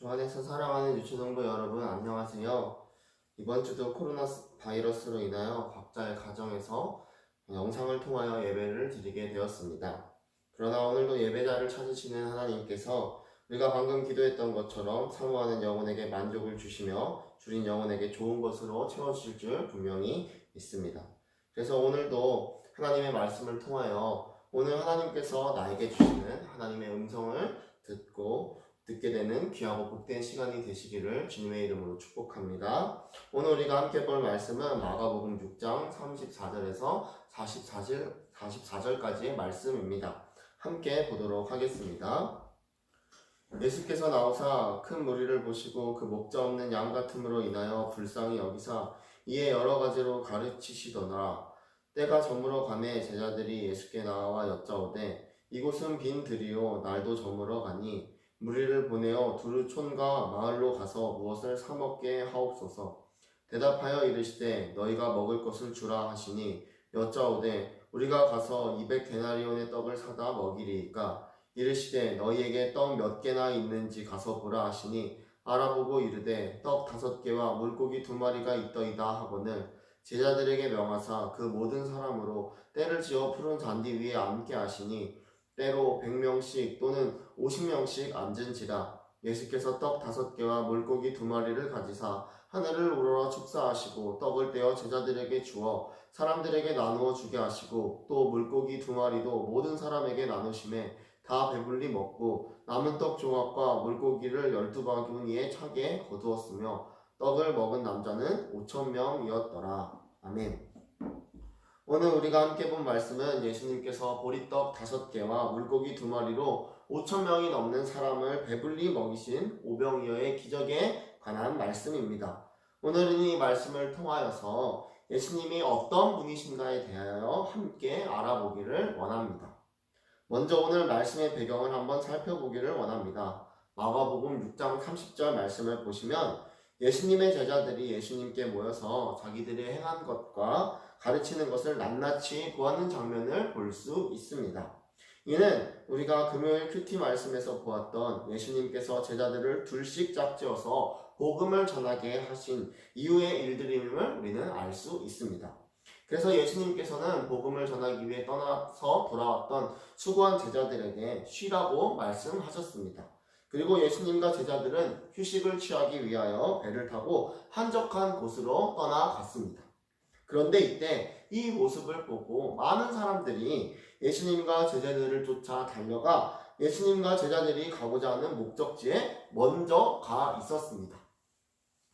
주 안에서 사랑하는 유치동부 여러분 안녕하세요. 이번 주도 코로나 바이러스로 인하여 각자의 가정에서 영상을 통하여 예배를 드리게 되었습니다. 그러나 오늘도 예배자를 찾으시는 하나님께서 우리가 방금 기도했던 것처럼 사모하는 영혼에게 만족을 주시며 줄인 영혼에게 좋은 것으로 채워주실 줄 분명히 믿습니다. 그래서 오늘도 하나님의 말씀을 통하여 오늘 하나님께서 나에게 주시는 하나님의 음성을 듣게 되는 귀하고 복된 시간이 되시기를 주님의 이름으로 축복합니다. 오늘 우리가 함께 볼 말씀은 마가복음 6장 34절에서 44절까지의 말씀입니다. 함께 보도록 하겠습니다. 예수께서 나오사 큰 무리를 보시고 그 목자 없는 양 같음으로 인하여 불쌍히 여기사 이에 여러 가지로 가르치시더라. 때가 저물어 가매 제자들이 예수께 나와 여짜오되 이곳은 빈 들이요 날도 저물어 가니 무리를 보내어 두루 촌과 마을로 가서 무엇을 사 먹게 하옵소서. 대답하여 이르시되 너희가 먹을 것을 주라 하시니 여짜오되 우리가 가서 200데나리온의 떡을 사다 먹이리이까. 이르시되 너희에게 떡 몇 개나 있는지 가서 보라 하시니 알아보고 이르되 떡 5개와 물고기 2마리가 있더이다 하거늘 제자들에게 명하사 그 모든 사람으로 때를 지어 푸른 잔디 위에 앉게 하시니 때로 100명씩 또는 50명씩 앉은지라. 예수께서 떡 5개와 물고기 2마리를 가지사 하늘을 우러러 축사하시고 떡을 떼어 제자들에게 주어 사람들에게 나누어 주게 하시고 또 물고기 2마리도 모든 사람에게 나누심에 다 배불리 먹고 남은 떡 조각과 물고기를 12바구니에 차게 거두었으며 떡을 먹은 남자는 5,000명이었더라. 아멘. 오늘 우리가 함께 본 말씀은 예수님께서 보리떡 5개와 물고기 2마리로 5,000명이 넘는 사람을 배불리 먹이신 오병이어의 기적에 관한 말씀입니다. 오늘은 이 말씀을 통하여서 예수님이 어떤 분이신가에 대하여 함께 알아보기를 원합니다. 먼저 오늘 말씀의 배경을 한번 살펴보기를 원합니다. 마가복음 6장 30절 말씀을 보시면 예수님의 제자들이 예수님께 모여서 자기들이 행한 것과 가르치는 것을 낱낱이 보았는 장면을 볼 수 있습니다. 이는 우리가 금요일 큐티 말씀에서 보았던 예수님께서 제자들을 둘씩 짝지어서 복음을 전하게 하신 이후의 일들임을 우리는 알 수 있습니다. 그래서 예수님께서는 복음을 전하기 위해 떠나서 돌아왔던 수고한 제자들에게 쉬라고 말씀하셨습니다. 그리고 예수님과 제자들은 휴식을 취하기 위하여 배를 타고 한적한 곳으로 떠나갔습니다. 그런데 이때 이 모습을 보고 많은 사람들이 예수님과 제자들을 쫓아 달려가 예수님과 제자들이 가고자 하는 목적지에 먼저 가 있었습니다.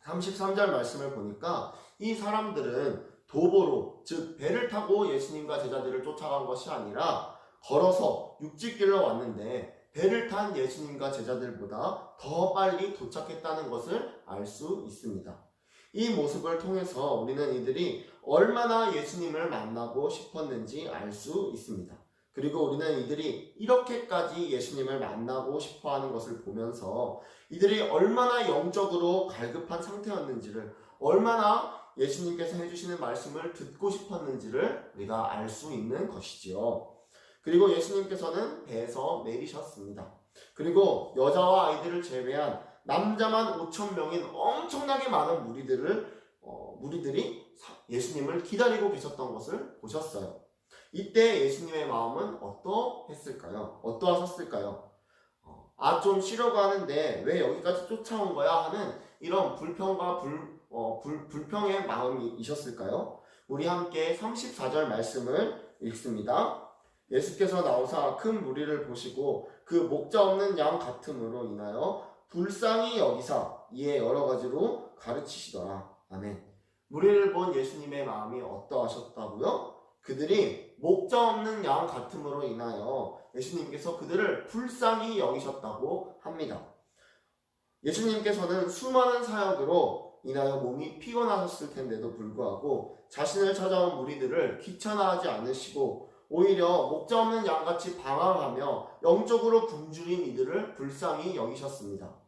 33절 말씀을 보니까 이 사람들은 도보로, 즉 배를 타고 예수님과 제자들을 쫓아간 것이 아니라 걸어서 육지길로 왔는데 배를 탄 예수님과 제자들보다 더 빨리 도착했다는 것을 알 수 있습니다. 이 모습을 통해서 우리는 이들이 얼마나 예수님을 만나고 싶었는지 알 수 있습니다. 그리고 우리는 이들이 이렇게까지 예수님을 만나고 싶어하는 것을 보면서 이들이 얼마나 영적으로 갈급한 상태였는지를, 얼마나 예수님께서 해주시는 말씀을 듣고 싶었는지를 우리가 알 수 있는 것이지요. 그리고 예수님께서는 배에서 내리셨습니다. 그리고 여자와 아이들을 제외한 남자만 5,000명인 엄청나게 많은 무리들이 예수님을 기다리고 계셨던 것을 보셨어요. 이때 예수님의 마음은 어떠하셨을까요? 좀 쉬려고 하는데 왜 여기까지 쫓아온 거야 하는 이런 불평과 불평의 마음이셨을까요? 우리 함께 34절 말씀을 읽습니다. 예수께서 나오사 큰 무리를 보시고 그 목자 없는 양 같음으로 인하여 불쌍히 여기사 이에 여러 가지로 가르치시더라. 아멘. 무리를 본 예수님의 마음이 어떠하셨다고요? 그들이 목자 없는 양 같음으로 인하여 예수님께서 그들을 불쌍히 여기셨다고 합니다. 예수님께서는 수많은 사역으로 인하여 몸이 피곤하셨을 텐데도 불구하고 자신을 찾아온 무리들을 귀찮아하지 않으시고 오히려 목자 없는 양같이 방황하며 영적으로 굶주린 이들을 불쌍히 여기셨습니다.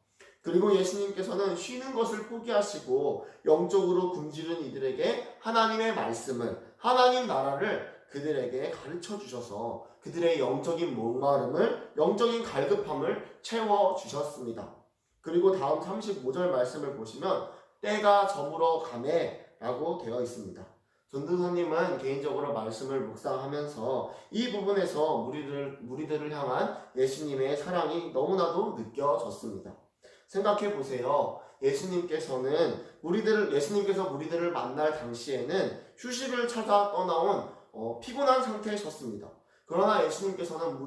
그리고 예수님께서는 쉬는 것을 포기하시고 영적으로 굶주린 이들에게 하나님의 말씀을, 하나님 나라를 그들에게 가르쳐 주셔서 그들의 영적인 목마름을, 영적인 갈급함을 채워 주셨습니다. 그리고 다음 35절 말씀을 보시면 때가 저물어 가네 라고 되어 있습니다. 전도사님은 개인적으로 말씀을 묵상하면서 이 부분에서 무리들을 향한 예수님의 사랑이 너무나도 느껴졌습니다. 생각해 보세요. 예수님께서 무리들을 만날 당시에는 휴식을 찾아 떠나온 피곤한 상태셨습니다. 그러나 예수님께서는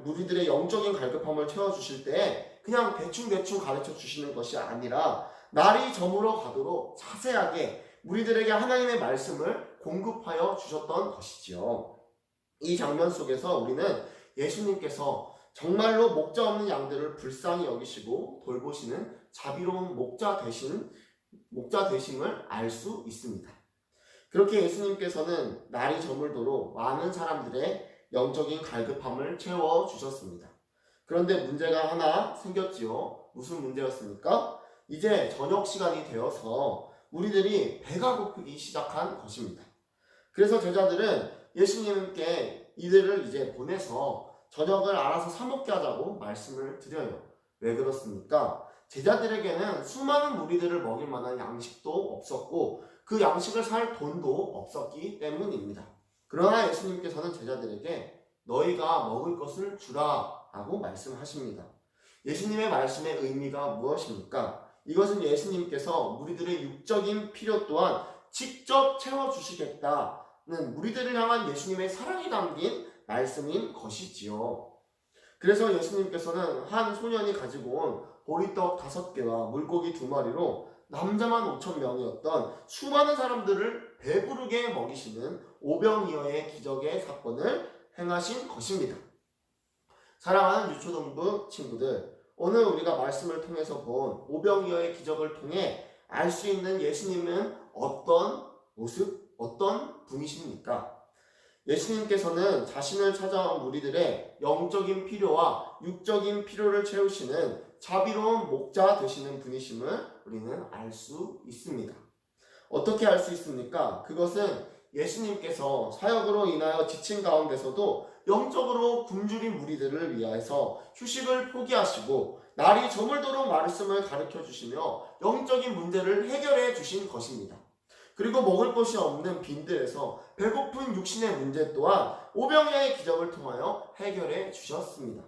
무리들의 영적인 갈급함을 채워주실 때 그냥 대충 가르쳐 주시는 것이 아니라 날이 저물어 가도록 자세하게 무리들에게 하나님의 말씀을 공급하여 주셨던 것이지요. 이 장면 속에서 우리는 예수님께서 정말로 목자 없는 양들을 불쌍히 여기시고 돌보시는 자비로운 목자 되심을 알 수 있습니다. 그렇게 예수님께서는 날이 저물도록 많은 사람들의 영적인 갈급함을 채워주셨습니다. 그런데 문제가 하나 생겼지요. 무슨 문제였습니까? 이제 저녁 시간이 되어서 우리들이 배가 고프기 시작한 것입니다. 그래서 제자들은 예수님께 이들을 이제 보내서 저녁을 알아서 사 먹게 하자고 말씀을 드려요. 왜 그렇습니까? 제자들에게는 수많은 무리들을 먹일 만한 양식도 없었고 그 양식을 살 돈도 없었기 때문입니다. 그러나 예수님께서는 제자들에게 너희가 먹을 것을 주라 라고 말씀하십니다. 예수님의 말씀의 의미가 무엇입니까? 이것은 예수님께서 무리들의 육적인 필요 또한 직접 채워주시겠다는 무리들을 향한 예수님의 사랑이 담긴 말씀인 것이지요. 그래서 예수님께서는 한 소년이 가지고 온 보리떡 5개와 물고기 2마리로 남자만 5,000명이었던 수많은 사람들을 배부르게 먹이시는 오병이어의 기적의 사건을 행하신 것입니다. 사랑하는 유초동부 친구들, 오늘 우리가 말씀을 통해서 본 오병이어의 기적을 통해 알 수 있는 예수님은 어떤 모습, 어떤 분이십니까? 예수님께서는 자신을 찾아온 무리들의 영적인 필요와 육적인 필요를 채우시는 자비로운 목자 되시는 분이심을 우리는 알 수 있습니다. 어떻게 알 수 있습니까? 그것은 예수님께서 사역으로 인하여 지친 가운데서도 영적으로 굶주린 무리들을 위해서 휴식을 포기하시고 날이 저물도록 말씀을 가르쳐 주시며 영적인 문제를 해결해 주신 것입니다. 그리고 먹을 것이 없는 빈들에서 배고픈 육신의 문제 또한 오병이어의 기적을 통하여 해결해 주셨습니다.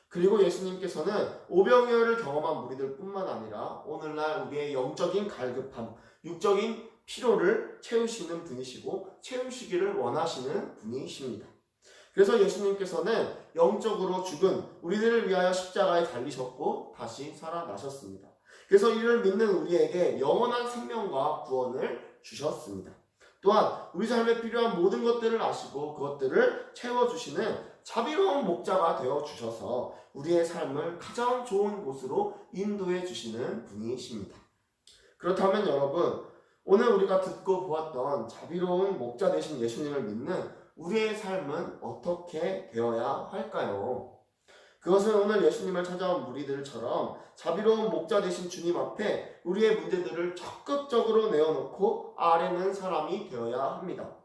그리고 예수님께서는 오병이어를 경험한 무리들 뿐만 아니라 오늘날 우리의 영적인 갈급함, 육적인 필요를 채우시는 분이시고 채우시기를 원하시는 분이십니다. 그래서 예수님께서는 영적으로 죽은 우리들을 위하여 십자가에 달리셨고 다시 살아나셨습니다. 그래서 이를 믿는 우리에게 영원한 생명과 구원을 주셨습니다. 또한 우리 삶에 필요한 모든 것들을 아시고 그것들을 채워주시는 자비로운 목자가 되어주셔서 우리의 삶을 가장 좋은 곳으로 인도해 주시는 분이십니다. 그렇다면 여러분, 오늘 우리가 듣고 보았던 자비로운 목자 되신 예수님을 믿는 우리의 삶은 어떻게 되어야 할까요? 그것은 오늘 예수님을 찾아온 무리들처럼 자비로운 목자 되신 주님 앞에 우리의 문제들을 적극적으로 내어놓고 아뢰는 사람이 되어야 합니다.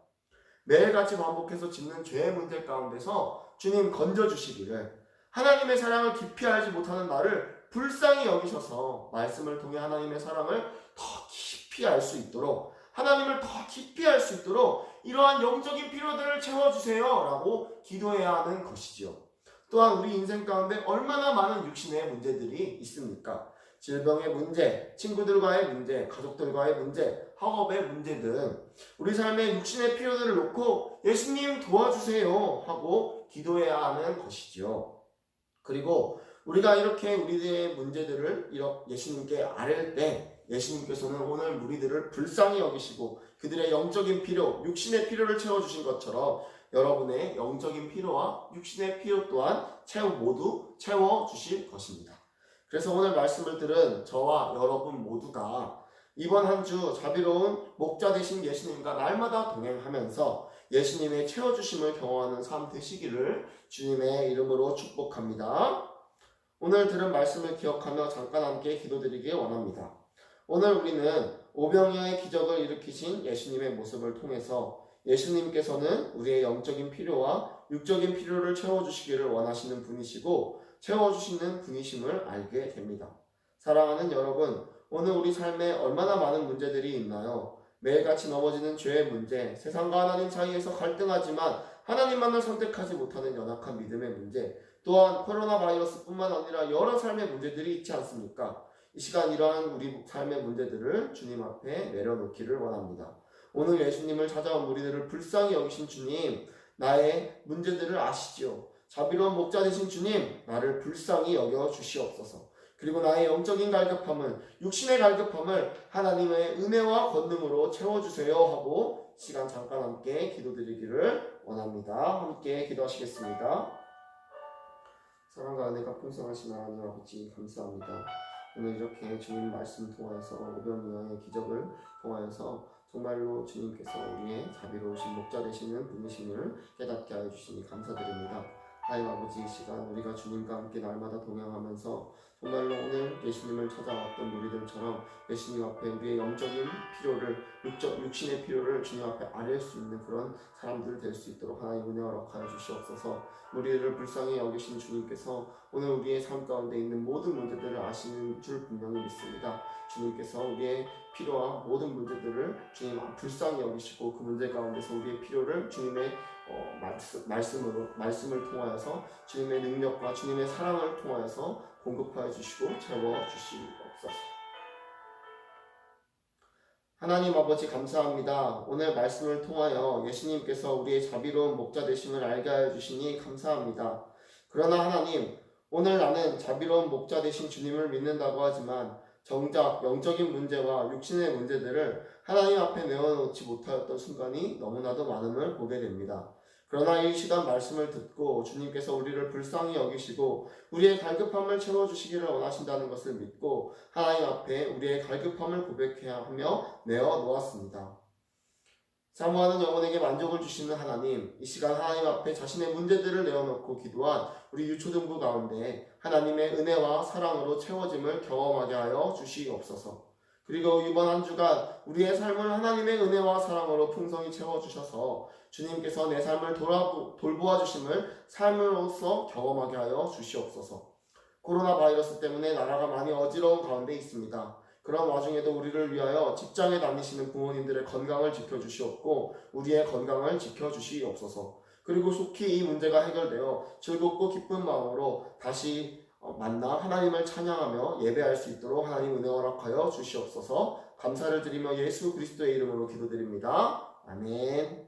매일같이 반복해서 짓는 죄의 문제 가운데서 주님 건져주시기를, 하나님의 사랑을 깊이 알지 못하는 나를 불쌍히 여기셔서 말씀을 통해 하나님의 사랑을 더 깊이 알 수 있도록, 하나님을 더 깊이 알 수 있도록 이러한 영적인 필요들을 채워주세요 라고 기도해야 하는 것이지요. 또한 우리 인생 가운데 얼마나 많은 육신의 문제들이 있습니까? 질병의 문제, 친구들과의 문제, 가족들과의 문제, 학업의 문제 등 우리 삶의 육신의 필요들을 놓고 예수님 도와주세요 하고 기도해야 하는 것이지요. 그리고 우리가 이렇게 우리들의 문제들을 예수님께 아뢰을 때 예수님께서는 오늘 무리들을 불쌍히 여기시고 그들의 영적인 필요, 육신의 필요를 채워주신 것처럼 여러분의 영적인 필요와 육신의 필요 또한 모두 채워주실 것입니다. 그래서 오늘 말씀을 들은 저와 여러분 모두가 이번 한 주 자비로운 목자 되신 예수님과 날마다 동행하면서 예수님의 채워주심을 경험하는 삶 되시기를 주님의 이름으로 축복합니다. 오늘 들은 말씀을 기억하며 잠깐 함께 기도드리기 원합니다. 오늘 우리는 오병이어의 기적을 일으키신 예수님의 모습을 통해서 예수님께서는 우리의 영적인 필요와 육적인 필요를 채워주시기를 원하시는 분이시고 채워주시는 분이심을 알게 됩니다. 사랑하는 여러분, 오늘 우리 삶에 얼마나 많은 문제들이 있나요? 매일같이 넘어지는 죄의 문제, 세상과 하나님 사이에서 갈등하지만 하나님만을 선택하지 못하는 연약한 믿음의 문제, 또한 코로나 바이러스뿐만 아니라 여러 삶의 문제들이 있지 않습니까? 이 시간 이러한 우리 삶의 문제들을 주님 앞에 내려놓기를 원합니다. 오늘 예수님을 찾아온 우리들을 불쌍히 여기신 주님, 나의 문제들을 아시지요. 자비로운 목자 되신 주님, 나를 불쌍히 여겨 주시옵소서. 그리고 나의 영적인 갈급함을, 육신의 갈급함을 하나님의 은혜와 권능으로 채워주세요 하고 시간 잠깐 함께 기도드리기를 원합니다. 함께 기도하시겠습니다. 사랑과 은혜가 풍성하신 하나님 아버지 감사합니다. 오늘 이렇게 주님 말씀 통하여서 오병이어의 기적을 통하여서 정말로 주님께서 우리의 자비로우신 목자 되시는 분이심을 깨닫게 하여 주시니 감사드립니다. 하나님 아버지, 이 시간 우리가 주님과 함께 날마다 동행하면서 정말로 오늘 예수님을 찾아왔던 우리들처럼 예수님 앞에 우리의 영적인 필요를, 육신의 필요를 주님 앞에 아뢰 수 있는 그런 사람들 될 수 있도록 하나님 은혜 허락하여 주시옵소서. 우리를 불쌍히 여기신 주님께서 오늘 우리의 삶 가운데 있는 모든 문제들을 아시는 줄 분명히 믿습니다. 주님께서 우리의 필요와 모든 문제들을 주님 불쌍히 여기시고 그 문제 가운데서 우리의 필요를 주님의 말씀을 통하여서 주님의 능력과 주님의 사랑을 통하여서 공급하여 주시고 채워 주시옵소서. 하나님 아버지 감사합니다. 오늘 말씀을 통하여 예수님께서 우리의 자비로운 목자 되심을 알게 하여 주시니 감사합니다. 그러나 하나님, 오늘 나는 자비로운 목자 되신 주님을 믿는다고 하지만 정작 영적인 문제와 육신의 문제들을 하나님 앞에 내어놓지 못하였던 순간이 너무나도 많음을 보게 됩니다. 그러나 이 시간 말씀을 듣고 주님께서 우리를 불쌍히 여기시고 우리의 갈급함을 채워주시기를 원하신다는 것을 믿고 하나님 앞에 우리의 갈급함을 고백해야 하며 내어놓았습니다. 사모하는 영혼에게 만족을 주시는 하나님, 이 시간 하나님 앞에 자신의 문제들을 내어놓고 기도한 우리 유초등부 가운데 하나님의 은혜와 사랑으로 채워짐을 경험하게 하여 주시옵소서. 그리고 이번 한 주간 우리의 삶을 하나님의 은혜와 사랑으로 풍성히 채워주셔서 주님께서 내 삶을 돌보아 주심을 삶으로서 경험하게 하여 주시옵소서. 코로나 바이러스 때문에 나라가 많이 어지러운 가운데 있습니다. 그런 와중에도 우리를 위하여 직장에 다니시는 부모님들의 건강을 지켜주시옵고 우리의 건강을 지켜주시옵소서. 그리고 속히 이 문제가 해결되어 즐겁고 기쁜 마음으로 다시 만나 하나님을 찬양하며 예배할 수 있도록 하나님 은혜 허락하여 주시옵소서. 감사를 드리며 예수 그리스도의 이름으로 기도드립니다. 아멘.